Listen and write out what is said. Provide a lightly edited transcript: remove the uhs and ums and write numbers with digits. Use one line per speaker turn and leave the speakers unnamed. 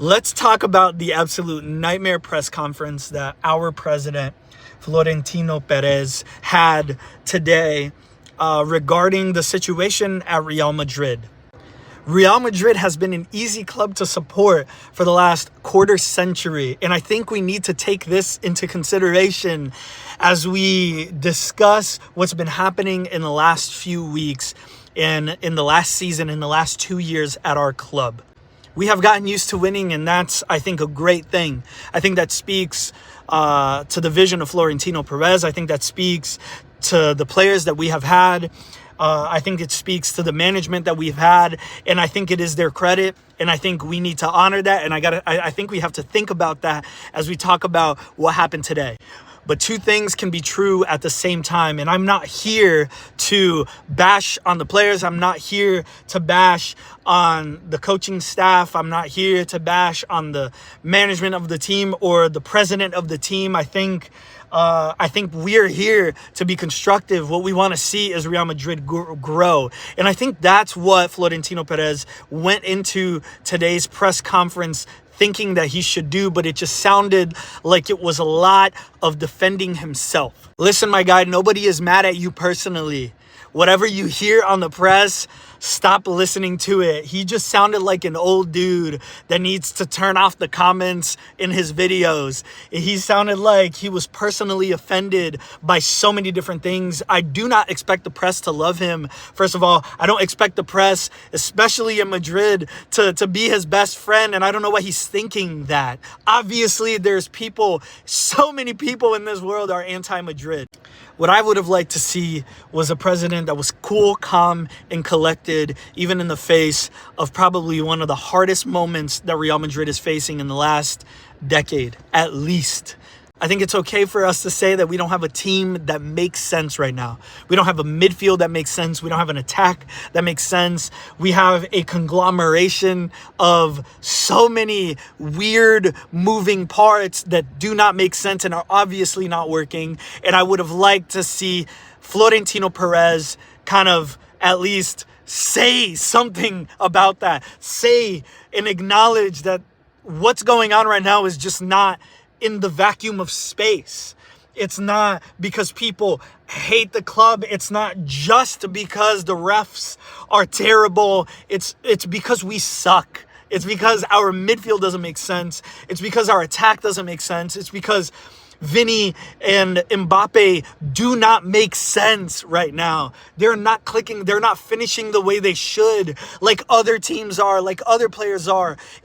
Let's talk about the absolute nightmare press conference that our president, Florentino Perez, had today regarding the situation at Real Madrid. Real Madrid has been an easy club to support for the last quarter century, and I think we need to take this into consideration as we discuss what's been happening in the last few weeks and in the last season, in the last 2 years at our club. We have gotten used to winning, and that's, I think, a great thing. I think that speaks to the vision of Florentino Perez. I think that speaks to the players that we have had. I think it speaks to the management that we've had, and I think it is their credit, and I think we need to honor that, and I think we have to think about that as we talk about what happened today. But two things can be true at the same time, and I'm not here to bash on the players. I'm not here to bash on the coaching staff. I'm not here to bash on the management of the team or the president of the team. I think we're here to be constructive. What we want to see is Real Madrid grow. And I think that's what Florentino Perez went into today's press conference thinking that he should do, but it just sounded like it was a lot of defending himself. Listen, my guy, nobody is mad at you personally. Whatever you hear on the press, stop listening to it. He just sounded like an old dude that needs to turn off the comments in his videos. He sounded like he was personally offended by so many different things. I do not expect the press to love him. First of all, I don't expect the press, especially in Madrid, to be his best friend, and I don't know why he's thinking that. Obviously, there's people, so many people in this world are anti-Madrid. What I would have liked to see was a president that was cool, calm, and collected, even in the face of probably one of the hardest moments that Real Madrid is facing in the last decade, at least. I think it's okay for us to say that we don't have a team that makes sense right now. We don't have a midfield that makes sense. We don't have an attack that makes sense. We have a conglomeration of so many weird moving parts that do not make sense and are obviously not working. And I would have liked to see Florentino Perez kind of at least say something about that. Say and acknowledge that what's going on right now is just not in the vacuum of space. It's not because people hate the club. It's not just because the refs are terrible. It's because we suck. It's because our midfield doesn't make sense. It's because our attack doesn't make sense. It's because Vini and Mbappe do not make sense right now. They're not clicking. They're not finishing the way they should, like other teams are, like other players are.